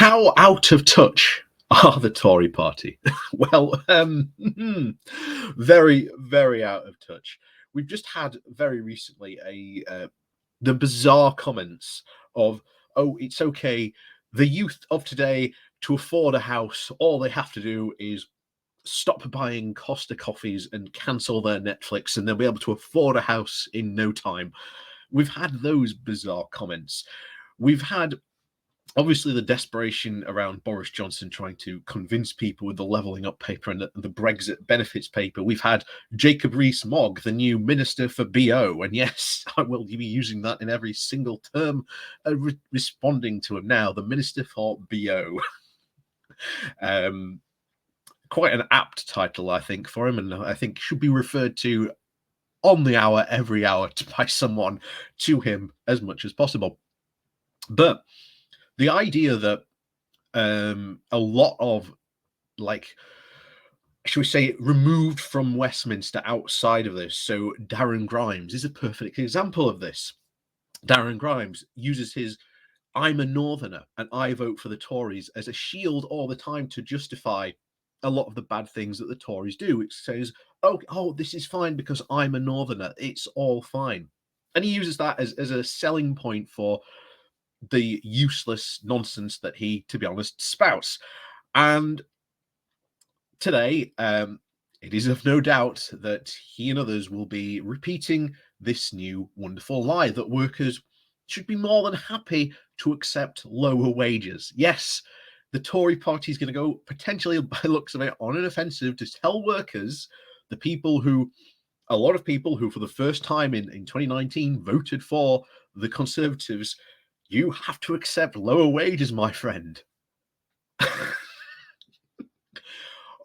How out of touch are the Tory party? Well, very, very out of touch. We've just had very recently the bizarre comments of, "Oh, it's okay. The youth of today, to afford a house, all they have to do is stop buying Costa coffees and cancel their Netflix, and they'll be able to afford a house in no time." We've had those bizarre comments. We've had obviously the desperation around Boris Johnson trying to convince people with the levelling up paper and the Brexit benefits paper. We've had Jacob Rees-Mogg, the new minister for BO, and yes, I will be using that in every single term, responding to him now, the minister for BO. Quite an apt title, I think, for him, and I think should be referred to on the hour, every hour, by someone to him as much as possible. But the idea that a lot of, like, should we say, removed from Westminster outside of this. So Darren Grimes is a perfect example of this. Darren Grimes uses his "I'm a northerner and I vote for the Tories" as a shield all the time to justify a lot of the bad things that the Tories do. It says, oh, this is fine because I'm a northerner. It's all fine. And he uses that as a selling point for the useless nonsense that he, to be honest, spouts. And today, it is of no doubt that he and others will be repeating this new wonderful lie that workers should be more than happy to accept lower wages. Yes, the Tory party is going to go, potentially by looks of it, on an offensive to tell workers, a lot of people who for the first time in 2019 voted for the Conservatives, you have to accept lower wages, my friend.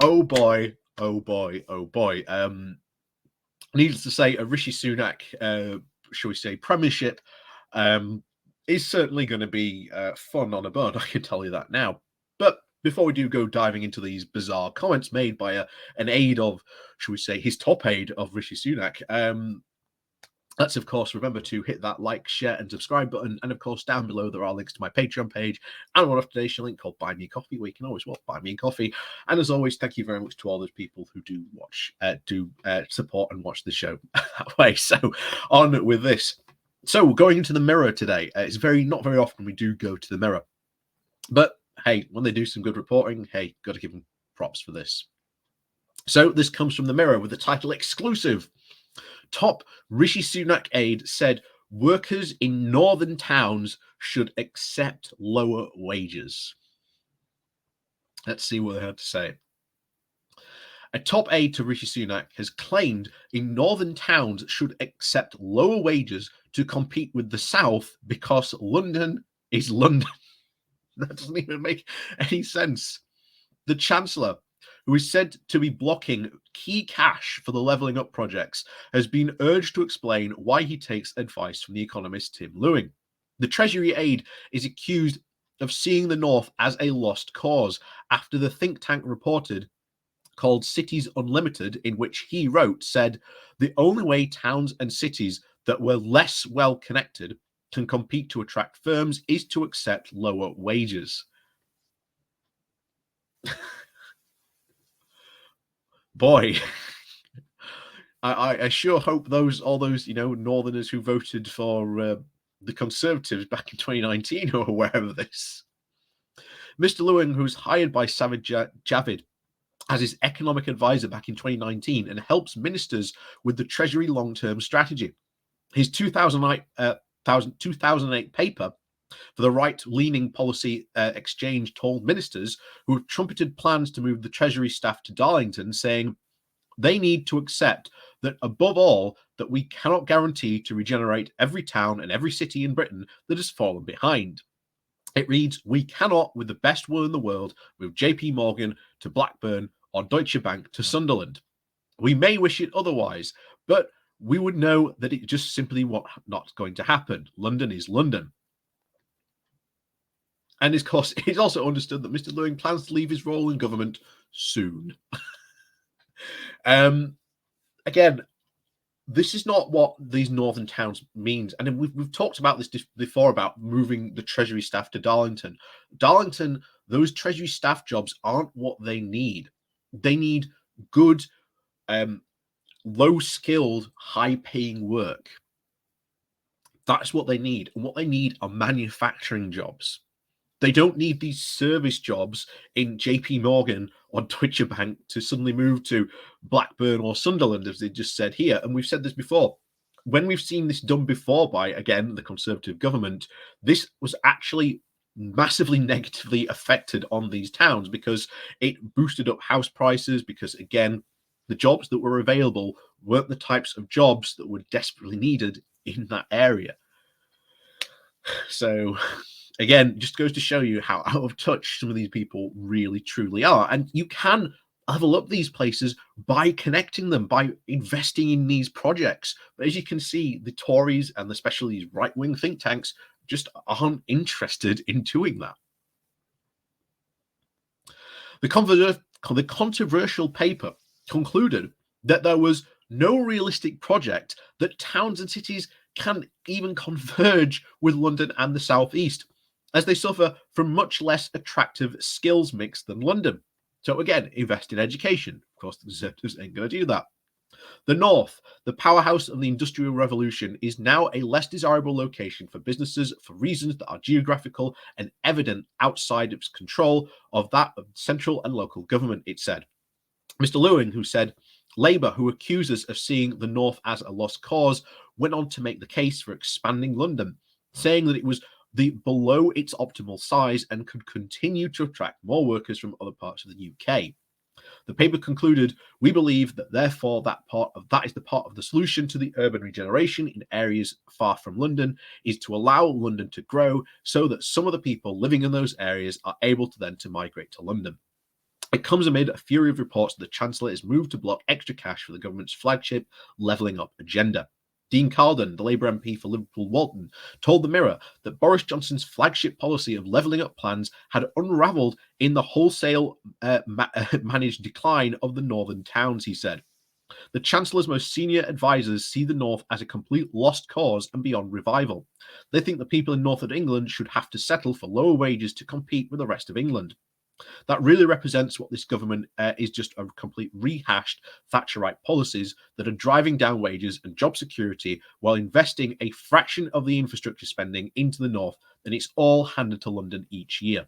Oh boy, oh boy, oh boy. Needless to say, a Rishi Sunak, shall we say, premiership is certainly going to be fun on a bun, I can tell you that now. But before we do go diving into these bizarre comments made by an aide of, shall we say, his top aide of Rishi Sunak, let's, of course, remember to hit that like, share, and subscribe button. And, of course, down below, there are links to my Patreon page and one donation link called Buy Me a Coffee, where you can always buy me a coffee. And, as always, thank you very much to all those people who do watch, support and watch the show that way. So, on with this. So, going into the Mirror today, it's not very often we do go to the Mirror. But, hey, when they do some good reporting, hey, got to give them props for this. So, this comes from the Mirror with the title Exclusive. Top Rishi Sunak aide said workers in northern towns should accept lower wages. Let's see what they had to say. A top aide to Rishi Sunak has claimed in northern towns should accept lower wages to compete with the south because London is London. That doesn't even make any sense. The Chancellor, who is said to be blocking key cash for the levelling up projects, has been urged to explain why he takes advice from the economist Tim Leunig. The Treasury aide is accused of seeing the North as a lost cause after the think tank reported called Cities Unlimited, in which he wrote, said the only way towns and cities that were less well connected can compete to attract firms is to accept lower wages. Boy, I sure hope all those Northerners who voted for the Conservatives back in 2019 are aware of this. Mr. Lewin, who's hired by Sajid Javid as his economic advisor back in 2019 and helps ministers with the Treasury long-term strategy. His 2008 paper for the right-leaning policy exchange told ministers who have trumpeted plans to move the Treasury staff to Darlington, saying they need to accept that, above all, that we cannot guarantee to regenerate every town and every city in Britain that has fallen behind. It reads, we cannot, with the best will in the world, move JP Morgan to Blackburn or Deutsche Bank to Sunderland. We may wish it otherwise, but we would know that it just simply not going to happen. London is London. And of course, it's also understood that Mr. Lewin plans to leave his role in government soon. Again, this is not what these northern towns means. And we've talked about this before about moving the Treasury staff to Darlington. Darlington, those Treasury staff jobs aren't what they need. They need good, low skilled, high paying work. That's what they need. And what they need are manufacturing jobs. They don't need these service jobs in JP Morgan or Deutsche Bank to suddenly move to Blackburn or Sunderland, as they just said here. And we've said this before. When we've seen this done before by, again, the Conservative government, this was actually massively negatively affected on these towns because it boosted up house prices because, again, the jobs that were available weren't the types of jobs that were desperately needed in that area. So again, just goes to show you how out of touch some of these people really truly are. And you can level up these places by connecting them, by investing in these projects. But as you can see, the Tories and especially these right-wing think tanks just aren't interested in doing that. The controversial paper concluded that there was no realistic project that towns and cities can even converge with London and the southeast, as they suffer from much less attractive skills mix than London. So again, invest in education. Of course, the Conservatives ain't going to do that. The North, the powerhouse of the Industrial Revolution, is now a less desirable location for businesses for reasons that are geographical and evident outside its control of that of central and local government, it said. Mr. Leunig, who said, Labour, who accuse us of seeing the North as a lost cause, went on to make the case for expanding London, saying that it was below its optimal size and could continue to attract more workers from other parts of the UK. The paper concluded, we believe that therefore that is the part of the solution to the urban regeneration in areas far from London is to allow London to grow so that some of the people living in those areas are able to then to migrate to London. It comes amid a fury of reports that the Chancellor is moved to block extra cash for the government's flagship levelling up agenda. Dean Carden, the Labour MP for Liverpool Walton, told the Mirror that Boris Johnson's flagship policy of levelling up plans had unravelled in the wholesale managed decline of the northern towns, he said. The Chancellor's most senior advisers see the North as a complete lost cause and beyond revival. They think the people in North of England should have to settle for lower wages to compete with the rest of England. That really represents what this government is just a complete rehashed Thatcherite policies that are driving down wages and job security while investing a fraction of the infrastructure spending into the North, and it's all handed to London each year.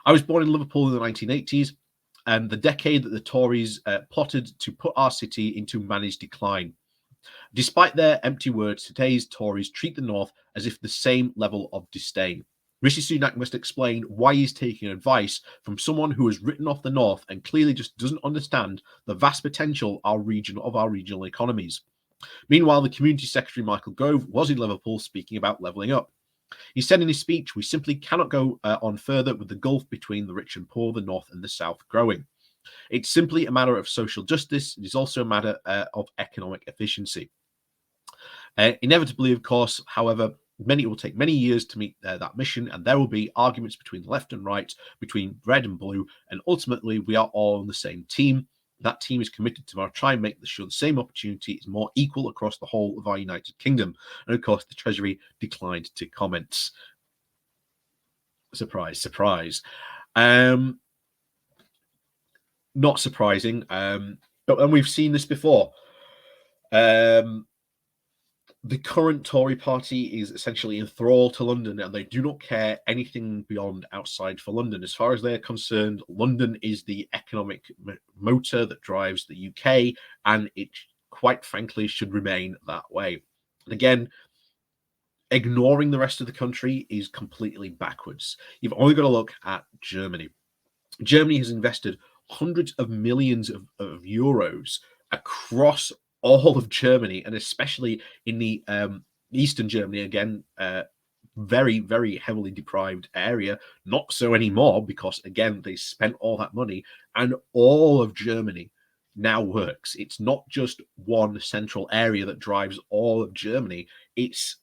I was born in Liverpool in the 1980s, and the decade that the Tories plotted to put our city into managed decline. Despite their empty words, today's Tories treat the North as if the same level of disdain. Rishi Sunak must explain why he's taking advice from someone who has written off the North and clearly just doesn't understand the vast potential of our regional economies. Meanwhile, the Community Secretary Michael Gove was in Liverpool speaking about levelling up. He said in his speech, we simply cannot go on further with the gulf between the rich and poor, the North and the South growing. It's simply a matter of social justice. It is also a matter of economic efficiency. Inevitably, of course, however, it will take many years to meet that mission, and there will be arguments between left and right, between red and blue, and ultimately we are all on the same team. That team is committed to try and make sure the same opportunity is more equal across the whole of our United Kingdom. And of course, the Treasury declined to comment. Surprise, surprise. Not surprising, but we've seen this before. The current Tory party is essentially enthralled to London, and they do not care anything beyond outside for London. As far as they're concerned, London is the economic motor that drives the UK, and it, quite frankly, should remain that way. And again, ignoring the rest of the country is completely backwards. You've only got to look at Germany. Germany has invested hundreds of millions of euros across all of Germany, and especially in the eastern Germany, again, very, very heavily deprived area. Not so anymore because, again, they spent all that money, and all of Germany now works. It's not just one central area that drives all of Germany. It's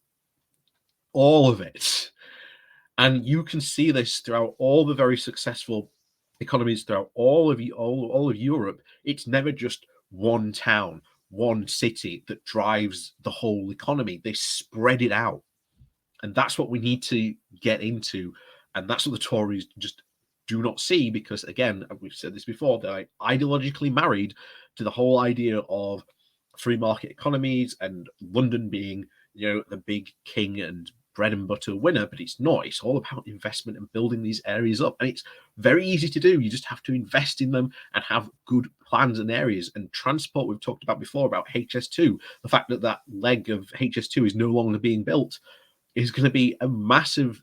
all of it. And you can see this throughout all the very successful economies throughout all of Europe. It's never just one town, one city that drives the whole economy. They spread it out. And that's what we need to get into. And that's what the Tories just do not see, because, again, we've said this before, they're ideologically married to the whole idea of free market economies and London being, the big king and bread and butter winner. But it's not. It's all about investment and building these areas up. And it's very easy to do. You just have to invest in them and have good plans and areas. And transport, we've talked about before, about HS2, the fact that that leg of HS2 is no longer being built is going to be a massive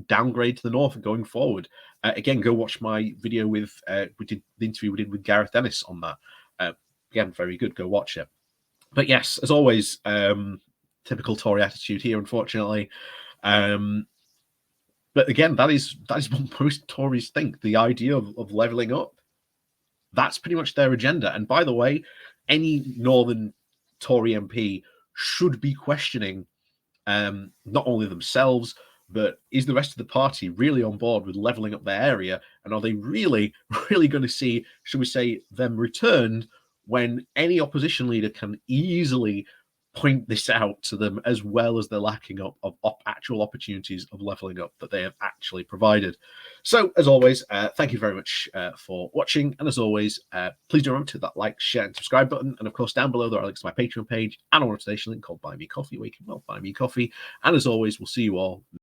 downgrade to the north going forward. Again, go watch my video with we did the interview we did with Gareth Dennis on that. Again, very good. Go watch it. But yes, as always, typical Tory attitude here, unfortunately. But again, that is what most Tories think. The idea of levelling up, that's pretty much their agenda. And by the way, any Northern Tory MP should be questioning not only themselves, but is the rest of the party really on board with levelling up their area? And are they really, really going to see, should we say, them returned when any opposition leader can easily point this out to them, as well as the lacking of actual opportunities of levelling up that they have actually provided? So, as always, thank you very much for watching. And as always, please do remember to hit that like, share, and subscribe button. And of course, down below there are links to my Patreon page and a motivation link called Buy Me Coffee, where you can buy me coffee. And as always, we'll see you all